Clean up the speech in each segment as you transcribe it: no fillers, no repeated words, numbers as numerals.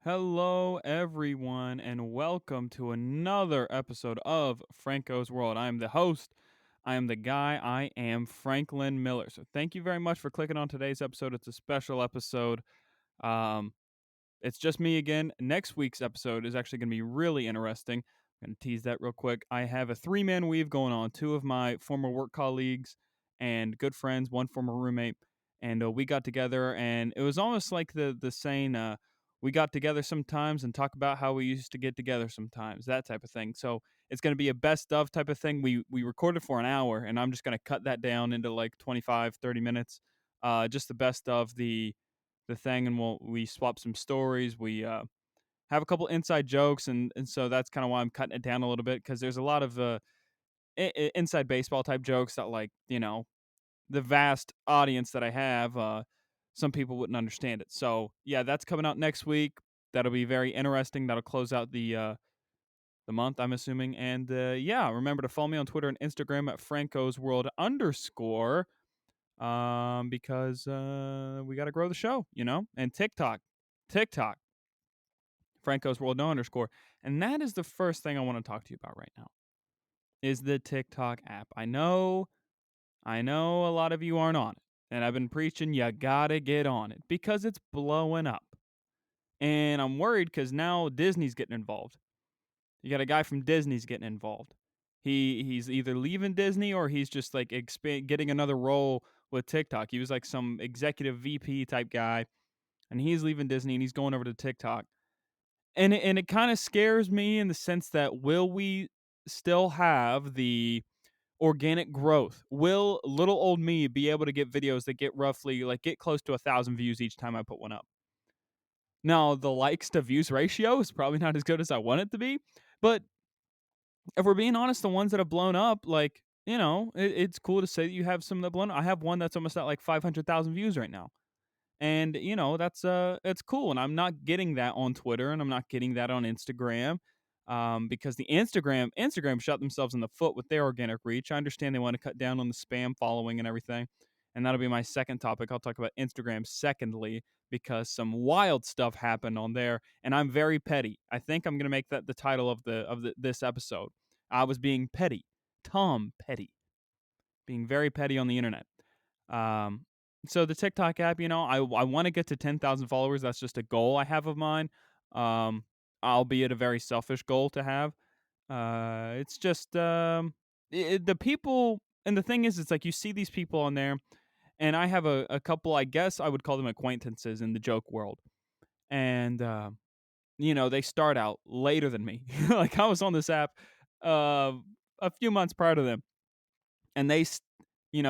Hello, everyone, and welcome to another episode of Franco's World. I am the host. I am the guy. I am Franklin Miller. So, thank you very much for clicking on today's episode. It's a special episode. Um, it's just me again. Next week's episode is actually going to be really interesting. I'm going to tease that real quick. I have a three-man weave going on. Two of my former work colleagues and good friends, one former roommate, and we got together, and it was almost like the saying, "We got together sometimes and talk about how we used to get together sometimes," that type of thing. So it's going to be a best of type of thing. We recorded for an hour, and I'm just going to cut that down into like 25, 30 minutes. Just the best of the thing, and we swap some stories. We have a couple inside jokes, and so that's kind of why I'm cutting it down a little bit because there's a lot of inside baseball type jokes that, like, the vast audience that I have, some people wouldn't understand it. So yeah, that's coming out next week. That'll be very interesting. That'll close out the month, I'm assuming. And yeah, remember to follow me on Twitter and Instagram at Franco's World underscore. Because we got to grow the show, and TikTok, Franco's World no underscore. And that is the first thing I want to talk to you about right now is the TikTok app. I know a lot of you aren't on it. And I've been preaching you gotta get on it because it's blowing up. And I'm worried because now Disney's getting involved. You got a guy from Disney's getting involved. He's either leaving Disney or he's just like getting another role with TikTok. He was like some executive VP type guy, and he's leaving Disney and he's going over to TikTok. And it kind of scares me in the sense that will we still have the organic growth? Will little old me be able to get videos that get close to 1,000 views each time I put one up? Now, the likes to views ratio is probably not as good as I want it to be, but if we're being honest, the ones that have blown up, like, it's cool to say that you have some that blown up. I have one that's almost at like 500,000 views right now. And that's it's cool, and I'm not getting that on Twitter, and I'm not getting that on Instagram, because the Instagram shot themselves in the foot with their organic reach. I understand they want to cut down on the spam following and everything, and that'll be my second topic. I'll talk about Instagram secondly because some wild stuff happened on there, and I'm very petty. I think I'm gonna make that the title of this episode. I was being petty, Tom Petty, being very petty on the internet. Um, so the TikTok app, I want to get to 10,000 followers. That's just a goal I have of mine. Um, Albeit a very selfish goal to have. It's just the people, and the thing is, it's like you see these people on there, and I have a couple. I guess I would call them acquaintances in the joke world, and they start out later than me. Like I was on this app uh, a few months prior to them, and they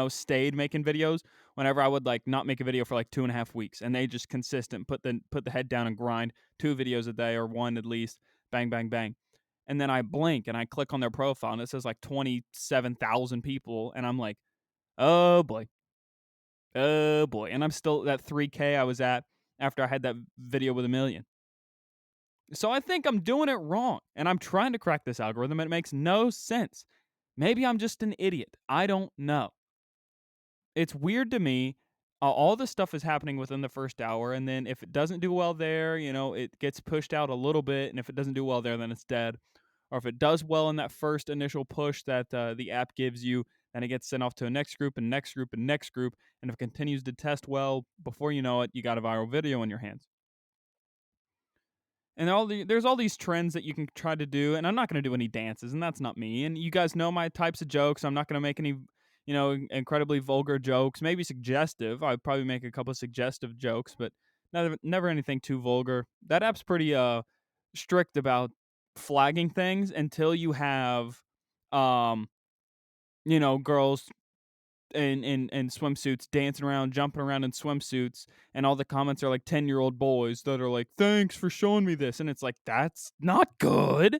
stayed making videos whenever I would like not make a video for like 2.5 weeks, and they just consistent put the head down and grind 2 videos a day or one at least, bang bang bang. And then I blink and I click on their profile and it says like 27,000 people, and I'm like, oh boy, oh boy, and I'm still at 3K I was at after I had that video with 1 million. So I think I'm doing it wrong, and I'm trying to crack this algorithm, and it makes no sense. Maybe I'm just an idiot. I don't know. It's weird to me. All this stuff is happening within the first hour, and then if it doesn't do well there, it gets pushed out a little bit, and if it doesn't do well there, then it's dead. Or if it does well in that first initial push that the app gives you, then it gets sent off to a next group and next group and next group, and if it continues to test well, before you know it, you got a viral video in your hands. And there's all these trends that you can try to do, and I'm not going to do any dances, and that's not me. And you guys know my types of jokes. I'm not going to make any, incredibly vulgar jokes. Maybe suggestive. I'd probably make a couple of suggestive jokes, but never anything too vulgar. That app's pretty strict about flagging things until you have, um, girls in swimsuits dancing around, jumping around in swimsuits, and all the comments are like 10-year-old boys that are like, "Thanks for showing me this," and it's like, that's not good.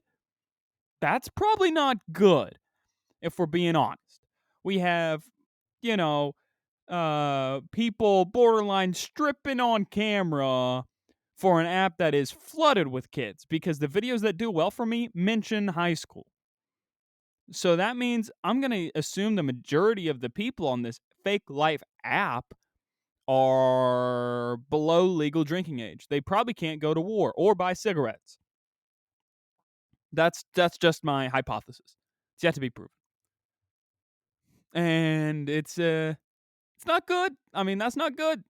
That's probably not good if we're being honest. We have, you know, people borderline stripping on camera for an app that is flooded with kids because the videos that do well for me mention high school. So that means I'm going to assume the majority of the people on this fake life app are below legal drinking age. They probably can't go to war or buy cigarettes. That's just my hypothesis. It's yet to be proven. And it's not good. I mean, that's not good.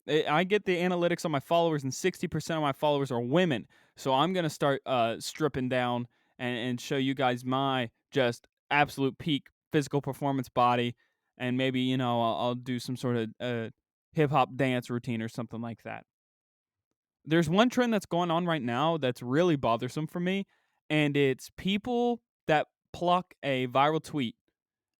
I get the analytics on my followers, and 60% of my followers are women. So I'm gonna start stripping down and show you guys my just absolute peak physical performance body, and maybe I'll do some sort of hip hop dance routine or something like that. There's one trend that's going on right now that's really bothersome for me, and it's people that pluck a viral tweet,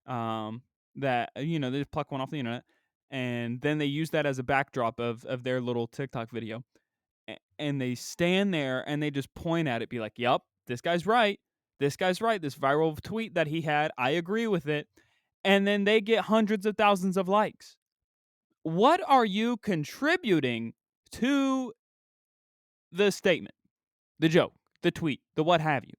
um, that they just pluck one off the internet, and then they use that as a backdrop of their little TikTok video, and they stand there and they just point at it, be like, "Yup, this guy's right. This guy's right. This viral tweet that he had, I agree with it," and then they get hundreds of thousands of likes. What are you contributing to the statement, the joke, the tweet, the what have you?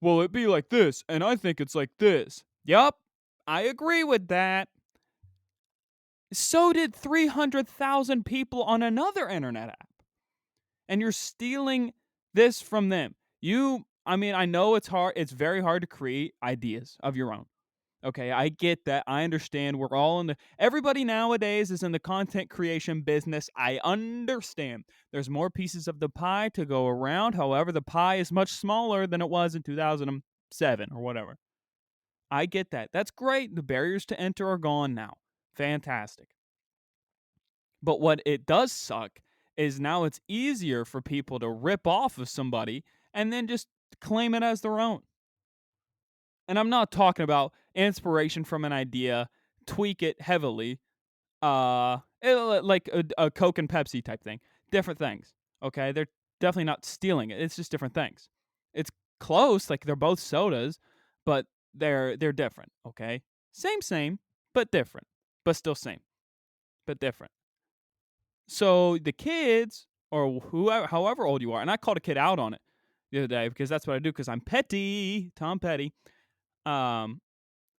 Well, it be like this, and I think it's like this. Yup, I agree with that. So did 300,000 people on another internet app. And you're stealing this from them. I mean, I know it's hard. It's very hard to create ideas of your own. Okay, I get that. I understand. We're all everybody nowadays is in the content creation business. I understand. There's more pieces of the pie to go around. However, the pie is much smaller than it was in 2007 or whatever. I get that. That's great. The barriers to enter are gone now. Fantastic. But what it does suck is now it's easier for people to rip off of somebody and then just claim it as their own. And I'm not talking about inspiration from an idea, tweak it heavily, like a Coke and Pepsi type thing. Different things. Okay, they're definitely not stealing it. It's just different things. It's close, like they're both sodas, but they're different. Okay, same, but different, but still same, but different. So the kids, or whoever, however old you are, and I called a kid out on it the other day because that's what I do because I'm petty, Tom Petty. Um,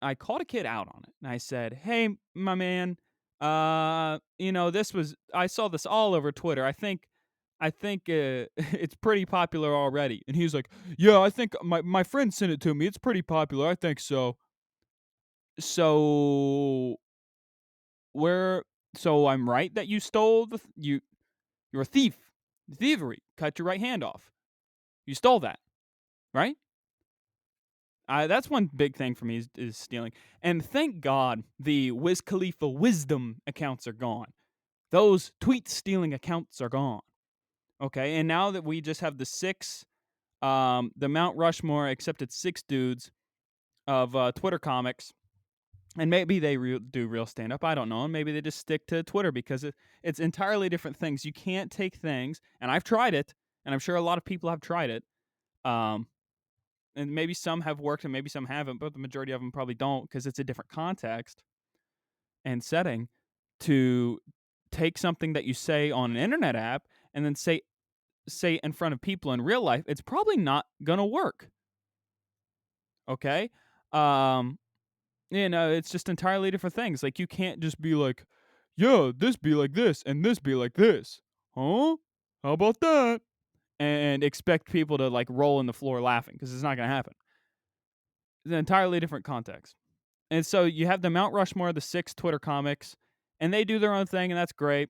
I called a kid out on it, and I said, "Hey, my man, I saw this all over Twitter. I think it's pretty popular already." And he's like, "Yeah, I think my friend sent it to me. It's pretty popular. I think so." So where? So I'm right that you stole you're a thief. Thievery. Cut your right hand off. You stole that, right? That's one big thing for me is stealing. And thank God the Wiz Khalifa wisdom accounts are gone. Those tweet stealing accounts are gone. Okay, and now that we just have the Mount Rushmore accepted 6 dudes of Twitter comics, and maybe they do real stand up. I don't know, and maybe they just stick to Twitter because it's entirely different things. You can't take things, and I've tried it, and I'm sure a lot of people have tried it. Um, and maybe some have worked and maybe some haven't, but the majority of them probably don't because it's a different context and setting to take something that you say on an internet app and then say in front of people in real life. It's probably not gonna work. Okay, um, it's just entirely different things. Like you can't just be like, yeah, this be like this and this be like this, huh? How about that? And expect people to like roll in the floor laughing because it's not gonna happen. It's an entirely different context. And so you have the Mount Rushmore of the 6 Twitter comics, and they do their own thing, and that's great.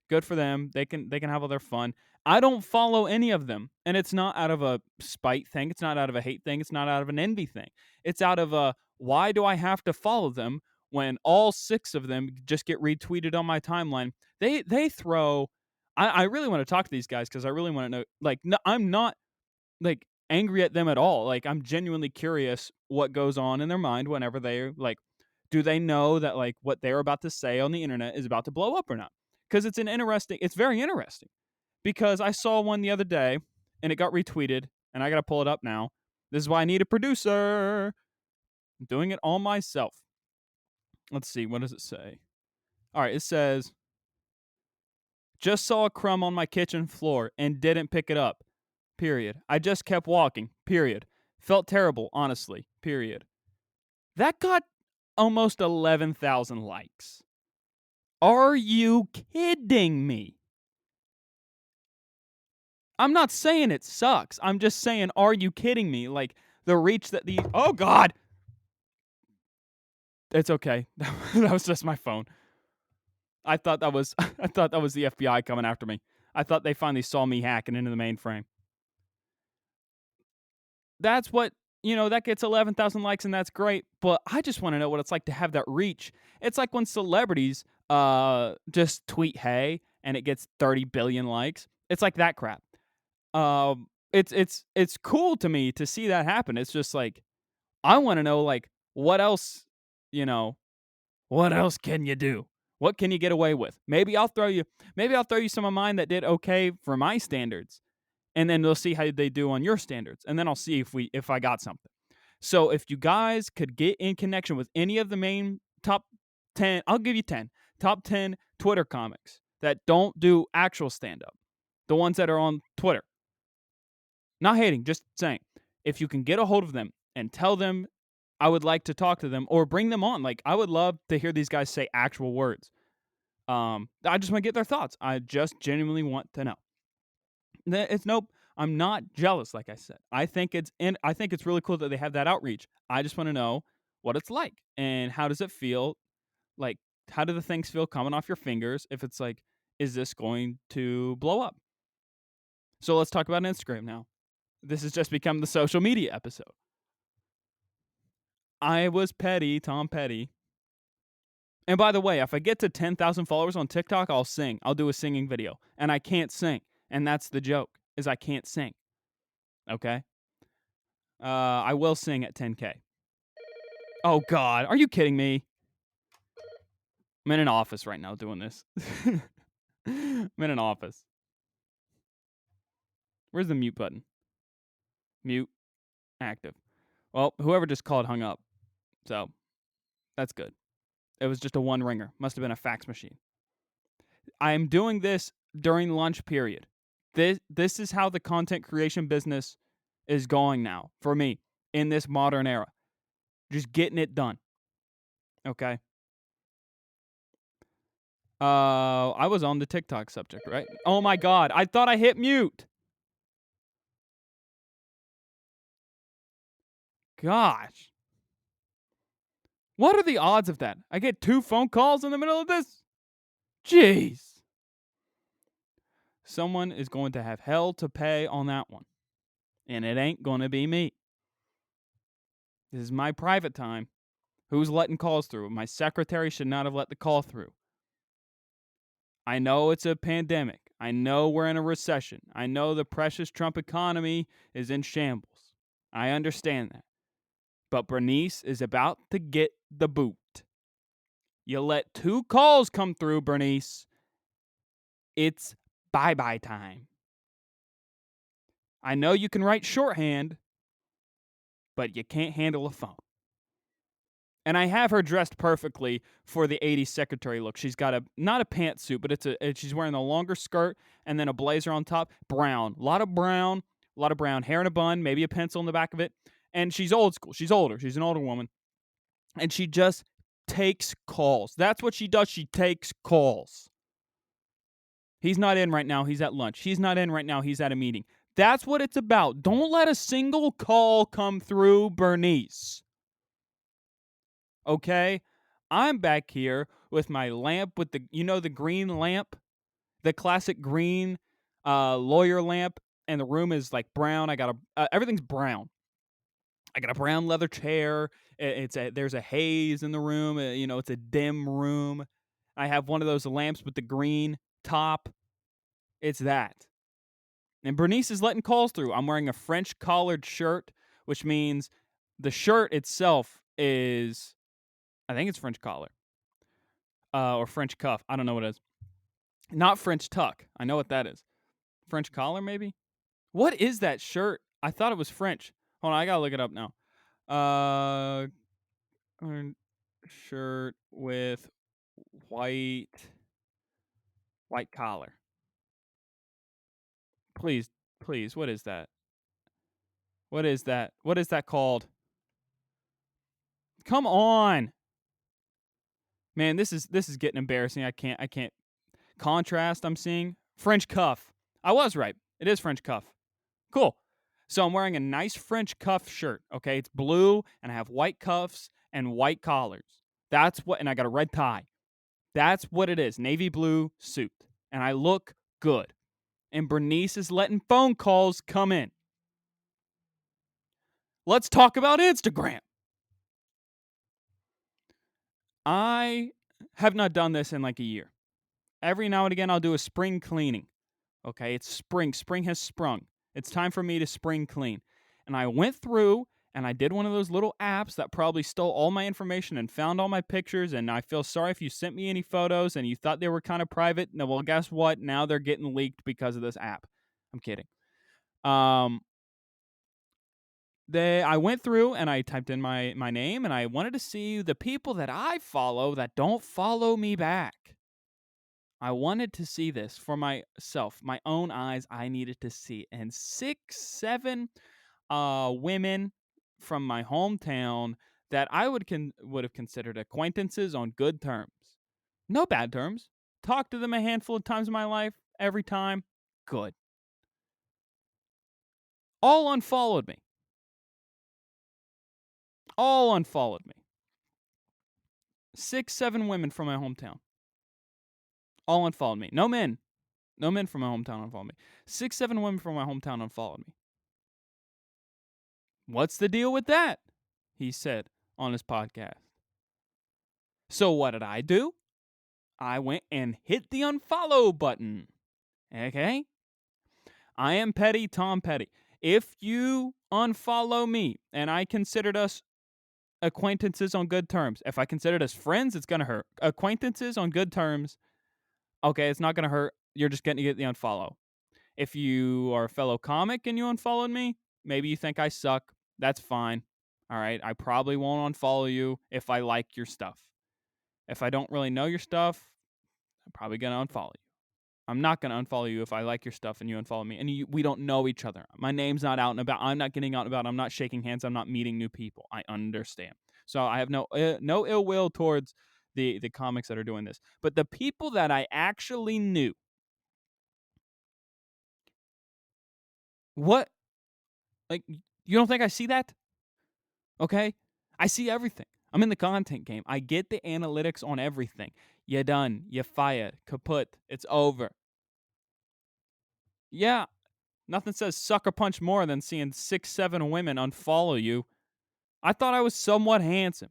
Good for them. They can have all their fun. I don't follow any of them, and it's not out of a spite thing. It's not out of a hate thing. It's not out of an envy thing. It's out of a why do I have to follow them when all 6 of them just get retweeted on my timeline? They throw. I really want to talk to these guys because I really want to know. Like, no, I'm not like angry at them at all. Like I'm genuinely curious what goes on in their mind whenever they're like, do they know that like what they're about to say on the internet is about to blow up or not? Because it's very interesting. Because I saw one the other day and it got retweeted and I gotta pull it up now. This is why I need a producer. I'm doing it all myself. Let's see, what does it say? All right, it says, just saw a crumb on my kitchen floor and didn't pick it up. Period. I just kept walking. Period. Felt terrible, honestly. Period. That got almost 11,000 likes. Are you kidding me? I'm not saying it sucks. I'm just saying, are you kidding me? Like, the reach that the oh god, it's okay. That was just my phone. I thought that was I thought that was the FBI coming after me. I thought they finally saw me hacking into the mainframe. That's what, that gets 11,000 likes and that's great, but I just want to know what it's like to have that reach. It's like when celebrities just tweet hey and it gets 30 billion likes. It's like that crap. It's cool to me to see that happen. It's just like I want to know, like, what else, you know, what else can you do? What can you get away with? Maybe I'll throw you some of mine that did okay for my standards, and then we'll see how they do on your standards, and then I'll see if I got something. So if you guys could get in connection with any of the main top 10, I'll give you 10 top 10 Twitter comics that don't do actual stand up, the ones that are on Twitter. Not hating, just saying. If you can get a hold of them and tell them I would like to talk to them or bring them on, like I would love to hear these guys say actual words. I just want to get their thoughts. I just genuinely want to know. It's nope. I'm not jealous, like I said. I think it's really cool that they have that outreach. I just want to know what it's like and how does it feel? Like, how do the things feel coming off your fingers? If it's like, is this going to blow up? So let's talk about Instagram now. This has just become the social media episode. I was petty, Tom Petty. And by the way, if I get to 10,000 followers on TikTok, I'll sing. I'll do a singing video. And I can't sing. And that's the joke, is I can't sing. Okay? I will sing at 10K. Oh, God. Are you kidding me? I'm in an office right now doing this. I'm in an office. Where's the mute button? Mute. Active. Well, whoever just called hung up. So, that's good. It was just a one ringer. Must have been a fax machine. I am doing this during lunch period. This is how the content creation business is going now for me in this modern era. Just getting it done. Okay. I was on the TikTok subject, right? Oh my god, I thought I hit mute. Gosh. What are the odds of that? I get 2 phone calls in the middle of this? Jeez. Someone is going to have hell to pay on that one. And it ain't going to be me. This is my private time. Who's letting calls through? My secretary should not have let the call through. I know it's a pandemic. I know we're in a recession. I know the precious Trump economy is in shambles. I understand that. But Bernice is about to get the boot. You let 2 calls come through, Bernice. It's bye-bye time. I know you can write shorthand, but you can't handle a phone. And I have her dressed perfectly for the 80s secretary look. She's got not a pantsuit, but she's wearing a longer skirt and then a blazer on top. Brown. A lot of brown hair in a bun, maybe a pencil in the back of it. And she's old school. She's older. She's an older woman. And she just takes calls. That's what she does. She takes calls. He's not in right now. He's at lunch. He's not in right now. He's at a meeting. That's what it's about. Don't let a single call come through, Bernice. Okay? I'm back here with my lamp with the green lamp, the classic green lawyer lamp, and the room is like brown. I got everything's brown. I got a brown leather chair. There's a haze in the room. It's a dim room. I have one of those lamps with the green top. It's that. And Bernice is letting calls through. I'm wearing a French collared shirt, which means the shirt itself is, I think it's French collar. Or French cuff. I don't know what it is. Not French tuck. I know what that is. French collar, maybe? What is that shirt? I thought it was French. Hold on, I gotta look it up now. Shirt with white collar. Please, please, what is that? What is that? What is that called? Come on. Man, this is getting embarrassing. I can't contrast. I'm seeing French cuff. I was right. It is French cuff. Cool. So I'm wearing a nice French cuff shirt. Okay, it's blue and I have white cuffs and white collars. That's what, and I got a red tie. That's what it is. Navy blue suit, and I look good. And Bernice is letting phone calls come in. Let's talk about Instagram. I have not done this in like a year. Every now and again, I'll do a spring cleaning. Okay, it's spring. Spring has sprung. It's time for me to spring clean. And I went through and I did one of those little apps that probably stole all my information and found all my pictures. And I feel sorry if you sent me any photos and you thought they were kind of private. No, well, guess what? Now they're getting leaked because of this app. I'm kidding. I went through and I typed in my name and I wanted to see the people that I follow that don't follow me back. I wanted to see this for myself, my own eyes. I needed to see, and 6, 7 women from my hometown that I would have considered acquaintances on good terms, no bad terms. Talked to them a handful of times in my life. Every time, good. All unfollowed me. All unfollowed me. 6, 7 women from my hometown. All unfollowed me. No men. No men from my hometown unfollowed me. 6, 7 women from my hometown unfollowed me. What's the deal with that? He said on his podcast. So what did I do? I went and hit the unfollow button. Okay? I am petty, Tom Petty. If you unfollow me and I considered us acquaintances on good terms, if I considered us friends, it's going to hurt. Acquaintances on good terms, okay, it's not going to hurt. You're just going to get the unfollow. If you are a fellow comic and you unfollowed me, maybe you think I suck. That's fine. All right. I probably won't unfollow you if I like your stuff. If I don't really know your stuff, I'm probably going to unfollow you. I'm not going to unfollow you if I like your stuff and you unfollow me. And we don't know each other. My name's not out and about. I'm not getting out and about. I'm not shaking hands. I'm not meeting new people. I understand. So I have no ill will towards the comics that are doing this. But the people that I actually knew, what? Like, you don't think I see that? Okay? I see everything. I'm in the content game. I get the analytics on everything. You're done. You're fired. Kaput. It's over. Yeah, nothing says sucker punch more than seeing 6, 7 women unfollow you. I thought I was somewhat handsome.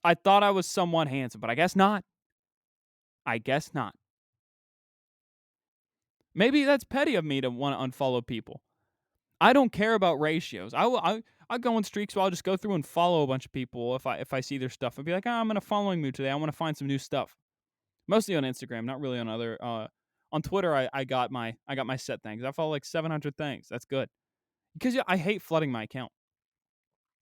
But I guess not. I guess not. Maybe that's petty of me to want to unfollow people. I don't care about ratios. I go on streaks where I'll just go through and follow a bunch of people if I see their stuff and be like, I'm in a following mood today. I want to find some new stuff. Mostly on Instagram, not really on other. On Twitter, I got my set things. I follow like 700 things. That's good because I hate flooding my account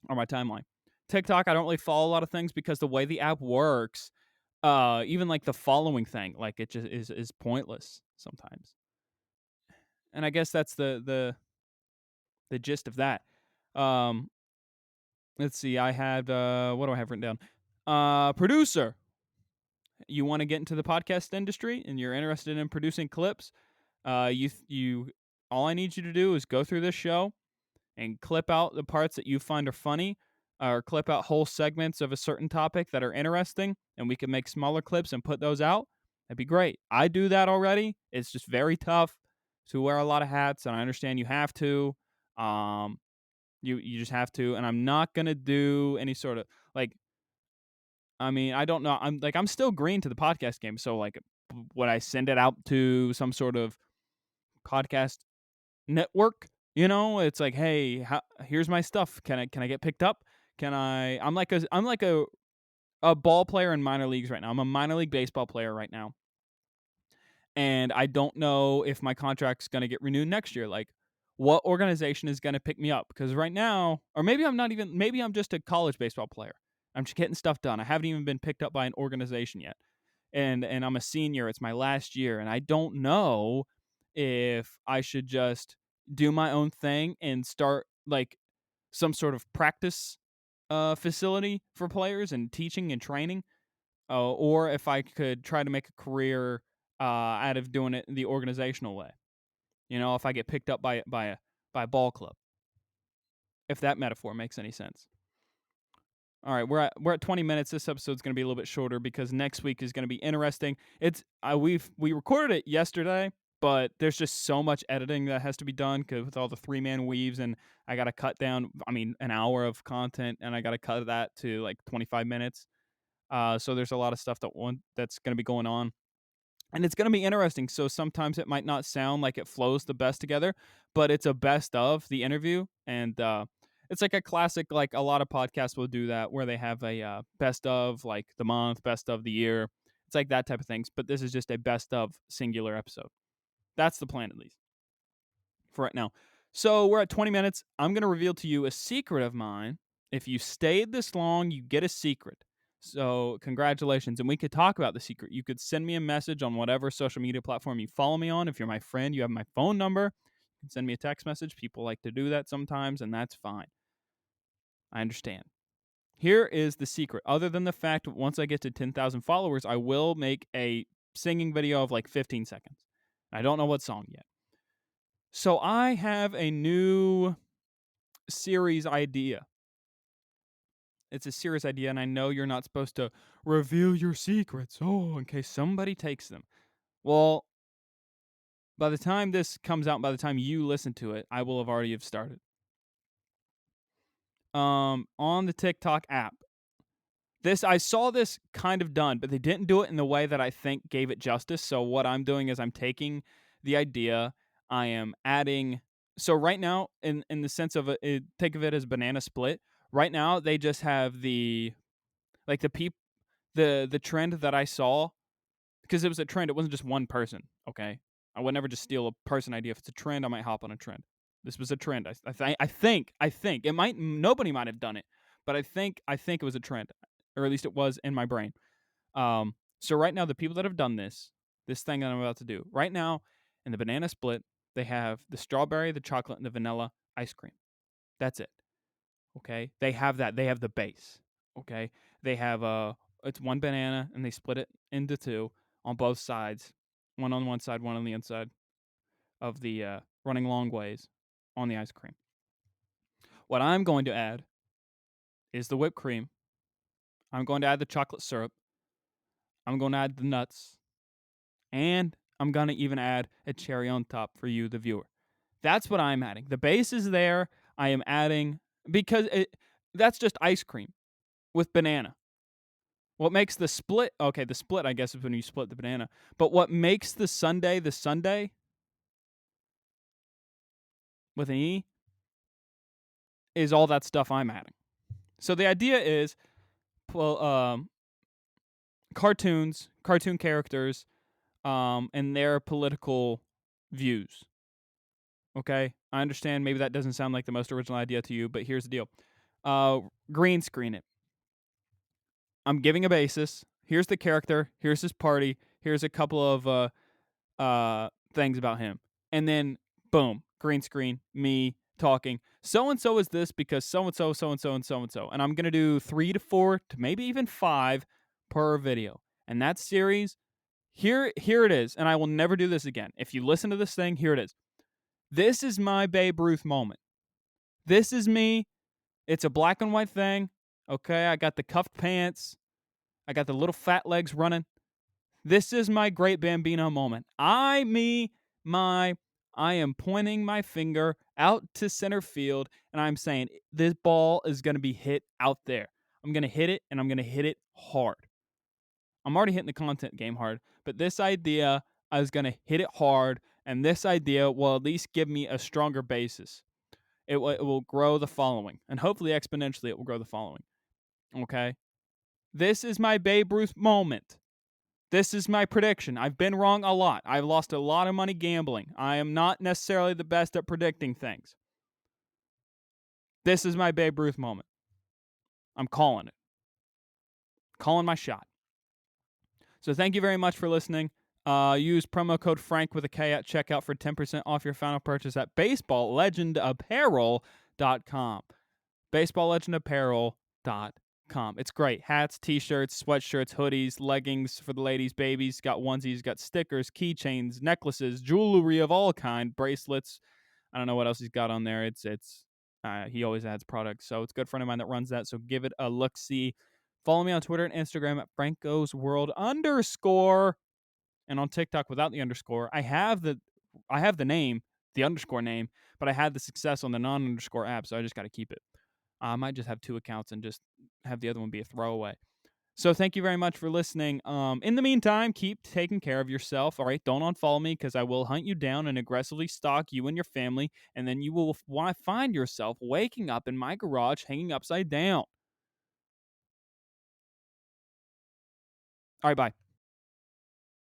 or my timeline. TikTok, I don't really follow a lot of things because the way the app works, even like the following thing, like it just is pointless sometimes. And I guess that's the gist of that. Let's see. I had what do I have written down? Producer. You want to get into the podcast industry and you're interested in producing clips? You all I need you to do is go through this show and clip out the parts that you find are funny, or clip out whole segments of a certain topic that are interesting, and we can make smaller clips and put those out. That'd be great. I do that already. It's just very tough to wear a lot of hats, and I understand you have to. You just have to, and I'm not gonna do any sort of like. I mean, I don't know. I'm still green to the podcast game, so like, would I send it out to some sort of podcast network? It's like, hey, here's my stuff. Can I get picked up? Can I? I'm like a ball player in minor leagues right now. I'm a minor league baseball player right now, and I don't know if my contract's gonna get renewed next year. Like, what organization is gonna pick me up? Because right now, or maybe I'm not even. Maybe I'm just a college baseball player. I'm just getting stuff done. I haven't even been picked up by an organization yet, and I'm a senior. It's my last year, and I don't know if I should just do my own thing and start like some sort of practice facility for players and teaching and training, or if I could try to make a career out of doing it the organizational way. If I get picked up by a ball club, if that metaphor makes any sense. All right, we're at 20 minutes. This episode's going to be a little bit shorter because next week is going to be interesting. It's we recorded it yesterday, but there's just so much editing that has to be done with all the 3-man weaves, and I got to cut down. An hour of content, and I got to cut that to like 25 minutes. So there's a lot of stuff that's going to be going on. And it's going to be interesting. So sometimes it might not sound like it flows the best together, but it's a best of the interview. And it's like a classic, like a lot of podcasts will do that, where they have a best of like the month, best of the year. It's like that type of things. But this is just a best of singular episode. That's the plan, at least, for right now. So we're at 20 minutes. I'm going to reveal to you a secret of mine. If you stayed this long, you get a secret. So congratulations. And we could talk about the secret. You could send me a message on whatever social media platform you follow me on. If you're my friend, you have my phone number. You can send me a text message. People like to do that sometimes, and that's fine. I understand. Here is the secret. Other than the fact that once I get to 10,000 followers, I will make a singing video of like 15 seconds. I don't know what song yet. So I have a new series idea. It's a serious idea, and I know you're not supposed to reveal your secrets, in case somebody takes them. Well, by the time this comes out, by the time you listen to it, I will have already started. On the TikTok app. I saw this kind of done, but they didn't do it in the way that I think gave it justice. So what I'm doing is I'm taking the idea, I am adding. So right now, in the sense of think of it as banana split. Right now, they just have the trend that I saw, because it was a trend. It wasn't just one person. Okay, I would never just steal a person idea. If it's a trend, I might hop on a trend. This was a trend. I think it might. Nobody might have done it, but I think it was a trend, or at least it was in my brain. So right now, the people that have done this thing that I'm about to do right now, in the banana split, they have the strawberry, the chocolate, and the vanilla ice cream. That's it. Okay, they have that. They have the base. Okay, they have it's one banana, and they split it into two on both sides, one on one side, one on the inside of the running long ways on the ice cream. What I'm going to add is the whipped cream. I'm going to add the chocolate syrup. I'm going to add the nuts, and I'm going to even add a cherry on top for you, the viewer. That's what I'm adding. The base is there. I am adding, because that's just ice cream with banana. What makes the split, okay, the split, I guess, is when you split the banana. But what makes the sundae with an E is all that stuff I'm adding. So the idea is, cartoon characters, and their political views. Okay? I understand maybe that doesn't sound like the most original idea to you, but here's the deal. Green screen it. I'm giving a basis. Here's the character. Here's his party. Here's a couple of things about him. And then, boom, green screen, me talking. So-and-so is this because so-and-so, so-and-so, and so-and-so. And I'm going to do 3 to 4 to maybe even 5 per video. And that series, here it is. And I will never do this again. If you listen to this thing, here it is. This is my Babe Ruth moment. This is me. It's a black and white thing. Okay, I got the cuffed pants. I got the little fat legs running. This is my great Bambino moment. I am pointing my finger out to center field, and I'm saying this ball is going to be hit out there. I'm going to hit it, and I'm going to hit it hard. I'm already hitting the content game hard, but this idea, I was going to hit it hard, and this idea will at least give me a stronger basis. It will grow the following, and hopefully exponentially it will grow the following. Okay? This is my Babe Ruth moment. This is my prediction. I've been wrong a lot. I've lost a lot of money gambling. I am not necessarily the best at predicting things. This is my Babe Ruth moment. I'm calling it. Calling my shot. So thank you very much for listening. Use promo code Frank with a K at checkout for 10% off your final purchase at baseballlegendapparel.com. baseballlegendapparel.com. It's great. Hats, t-shirts, sweatshirts, hoodies, leggings for the ladies, babies, got onesies, got stickers, keychains, necklaces, jewelry of all kind, bracelets. I don't know what else he's got on there. It's he always adds products. So it's a good friend of mine that runs that. So give it a look see. Follow me on Twitter and Instagram at Franco's World _, and on TikTok without the underscore. I have the name, the underscore name, but I had the success on the non underscore app, so I just got to keep it. I might just have two accounts and just have the other one be a throwaway. So thank you very much for listening. In the meantime, keep taking care of yourself. All right, don't unfollow me because I will hunt you down and aggressively stalk you and your family, and then you will find yourself waking up in my garage hanging upside down. All right, bye.